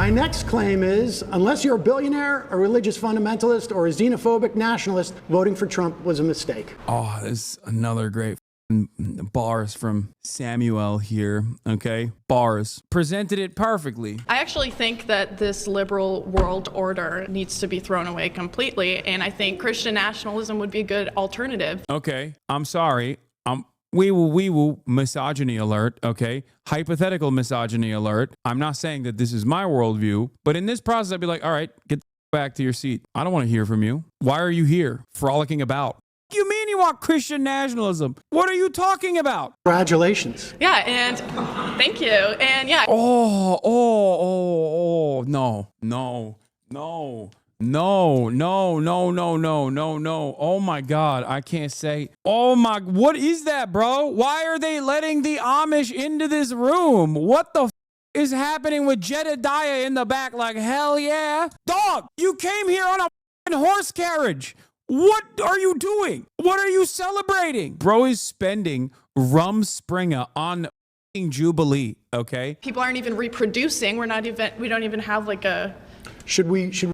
My next claim is, unless you're a billionaire, a religious fundamentalist, or a xenophobic nationalist, voting for Trump was a mistake. Oh, this is another great bars from Samuel here, okay? Bars. Presented it perfectly. I actually think that this liberal world order needs to be thrown away completely, and I think Christian nationalism would be a good alternative. Okay, I'm sorry. We will, misogyny alert, okay? Hypothetical misogyny alert. I'm not saying that this is my worldview, but in this process, I'd be like, all right, get back to your seat. I don't want to hear from you. Why are you here frolicking about? What do you mean you want Christian nationalism? What are you talking about? Congratulations. Yeah, and thank you. And yeah. No. Oh my God, I can't say. Oh my, what is that, bro? Why are they letting the Amish into this room? What the is happening with Jedediah in the back? Like, hell yeah. Dog, you came here on a horse carriage. What are you doing? What are you celebrating? Bro is spending rum springer on Jubilee, okay? People aren't even reproducing. We don't even have like a...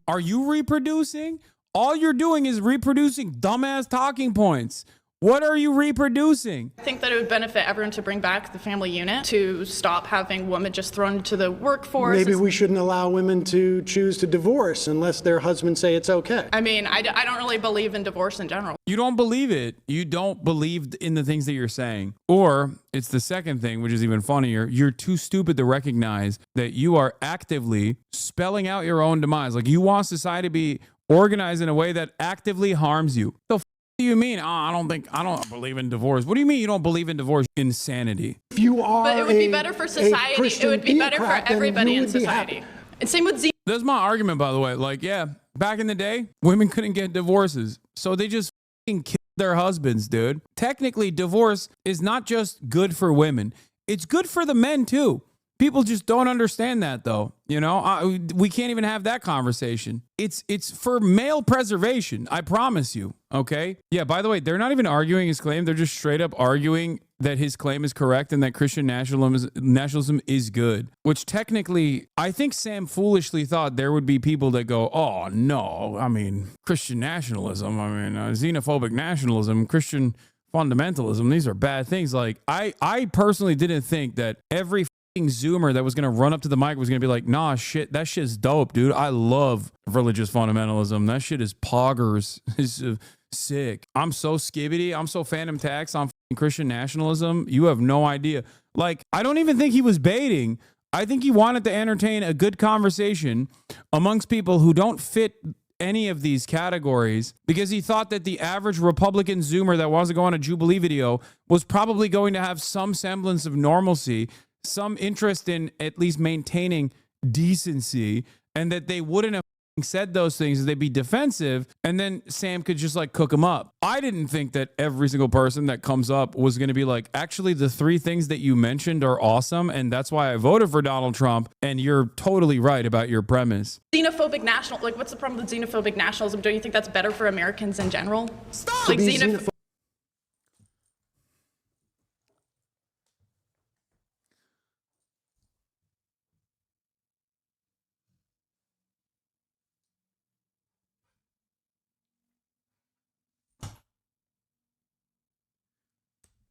Are you reproducing? All you're doing is reproducing dumbass talking points. What are you reproducing? I think that it would benefit everyone to bring back the family unit, to stop having women just thrown into the workforce. Maybe we shouldn't allow women to choose to divorce unless their husbands say it's okay. I mean, I don't really believe in divorce in general. You don't believe it. You don't believe in the things that you're saying. Or it's the second thing, which is even funnier. You're too stupid to recognize that you are actively spelling out your own demise. Like, you want society to be organized in a way that actively harms you. The do you mean? I don't believe in divorce. What do you mean you don't believe in divorce? Insanity. If you are But it would be better for society. It would be better for everybody in society. And same with That's my argument, by the way. Like, yeah, back in the day, women couldn't get divorces. So they just fucking killed their husbands, dude. Technically, divorce is not just good for women. It's good for the men, too. People just don't understand that, though. You know, we can't even have that conversation. It's for male preservation. I promise you. Okay. Yeah. By the way, they're not even arguing his claim. They're just straight up arguing that his claim is correct and that Christian nationalism is good, which technically I think Sam foolishly thought there would be people that go, oh, no, I mean, Christian nationalism, I mean, xenophobic nationalism, Christian fundamentalism. These are bad things. Like, I personally didn't think that every Zoomer that was going to run up to the mic was going to be like, nah, shit, that shit's dope, dude. I love religious fundamentalism. That shit is poggers. It's sick. I'm so skibbity. I'm so phantom tax on Christian nationalism. You have no idea. Like, I don't even think he was baiting. I think he wanted to entertain a good conversation amongst people who don't fit any of these categories, because he thought that the average Republican Zoomer that wants to go on a Jubilee video was probably going to have some semblance of normalcy, some interest in at least maintaining decency, and that they wouldn't have said those things, they'd be defensive, and then Sam could just like cook them up. I didn't think that every single person that comes up was going to be like, actually, the three things that you mentioned are awesome, and that's why I voted for Donald Trump, and you're totally right about your premise. Xenophobic like, what's the problem with xenophobic nationalism? Don't you think that's better for Americans in general? Stop! Like,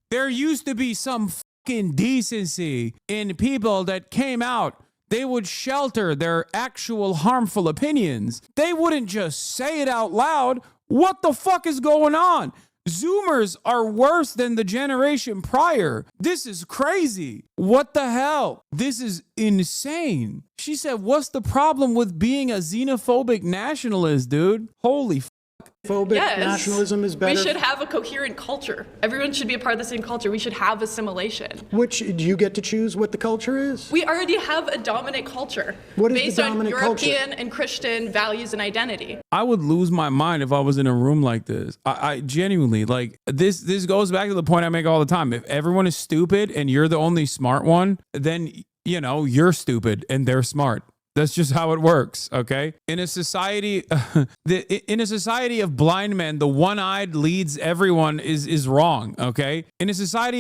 There used to be some fucking decency in people that came out. They would shelter their actual harmful opinions. They wouldn't just say it out loud. What the fuck is going on? Zoomers are worse than the generation prior. This is crazy. What the hell? This is insane. She said, what's the problem with being a xenophobic nationalist, dude? Holy Yes. Nationalism is better. We should have a coherent culture. Everyone should be a part of the same culture. We should have assimilation. Which, do you get to choose what the culture is? We already have a dominant culture. What is based the dominant on European culture? and Christian values and identity. I would lose my mind if I was in a room like this. I genuinely, like, this goes back to the point I make all the time. If everyone is stupid and you're the only smart one, then, you know, you're stupid and they're smart. That's just how it works, okay? In a society, in a society of blind men, the one-eyed leads everyone is wrong, okay? In a society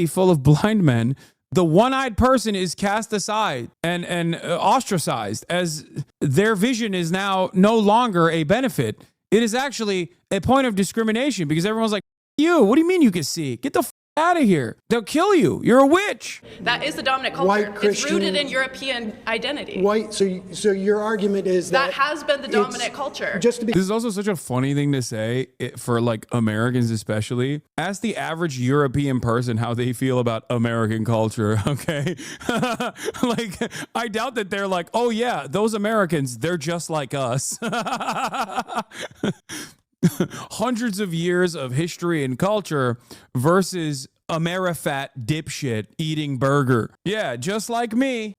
full of blind men, the one-eyed person is cast aside and ostracized, as their vision is now no longer a benefit. It is actually a point of discrimination, because everyone's like, you, what do you mean you can see? Get the out of here. They'll kill you. You're a witch. That is the dominant culture. White It's Christian- rooted in European identity. White. So your argument is That has been the dominant it's- culture. Just to be This is also such a funny thing to say for like Americans, especially. Ask the average European person how they feel about American culture. Okay. Like, I doubt that they're like, oh yeah, those Americans, they're just like us. Hundreds of years of history and culture versus Amerifat dipshit eating burger. Yeah, just like me.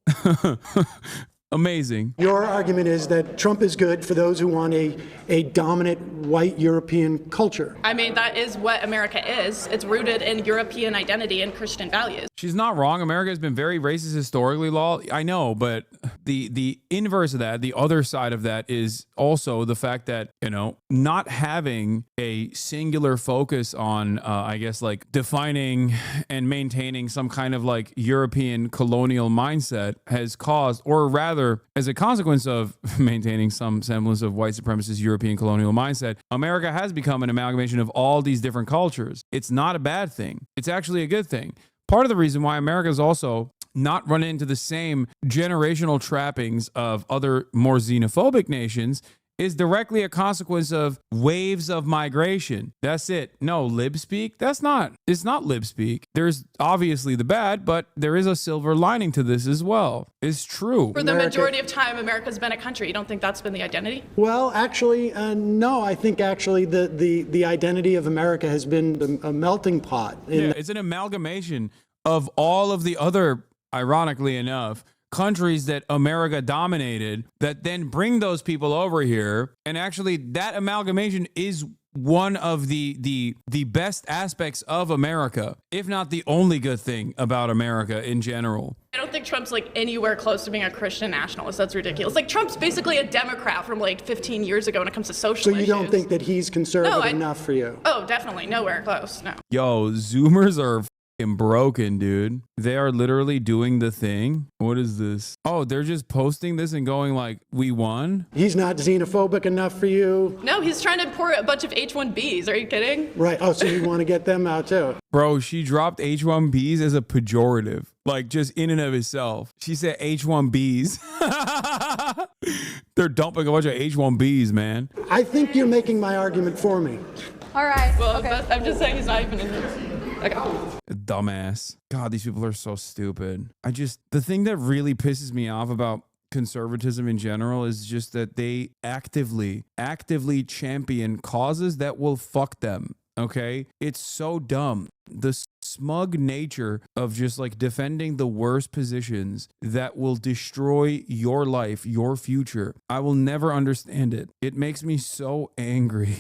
Amazing. Your argument is that Trump is good for those who want a dominant white European culture. I mean, that is what America is. It's rooted in European identity and Christian values. She's not wrong. America has been very racist historically, Law. I know, but the inverse of that, the other side of that, is also the fact that, you know, not having a singular focus on, I guess, like defining and maintaining some kind of like European colonial mindset has caused, or rather, as a consequence of maintaining some semblance of white supremacist European colonial mindset, America has become an amalgamation of all these different cultures. It's not a bad thing. It's actually a good thing. Part of the reason why America is also not run into the same generational trappings of other more xenophobic nations is directly a consequence of waves of migration. That's it. No, lib speak. It's not lib speak. There's obviously the bad, but there is a silver lining to this as well. It's true. For the majority of time, America's been a country. You don't think that's been the identity? Well, actually, no. I think actually the identity of America has been a melting pot. Yeah, it's an amalgamation of all of the other, ironically enough, countries that America dominated, that then bring those people over here. And actually that amalgamation is one of the best aspects of America, if not the only good thing about America in general. I don't think Trump's like anywhere close to being a Christian nationalist. That's ridiculous. Like, Trump's basically a Democrat from like 15 years ago when it comes to social So you issues. don't think that he's conservative enough for you? Oh, definitely. Nowhere close. No. Yo, Zoomers are broken, dude. They are literally doing the thing. What is this? Oh, they're just posting this and going like, we won? He's not xenophobic enough for you? No, he's trying to import a bunch of H-1Bs. Are you kidding? Right. Oh, so you want to get them out too? Bro, she dropped H-1Bs as a pejorative, like just in and of itself. She said H-1Bs. They're dumping a bunch of H-1Bs, man. I think you're making my argument for me. All right. Well, okay. I'm just saying he's not even in this. Okay. Dumbass. God, these people are so stupid. The thing that really pisses me off about conservatism in general is just that they actively champion causes that will fuck them. Okay? It's so dumb. The smug nature of just like defending the worst positions that will destroy your life, your future. I will never understand it. It makes me so angry.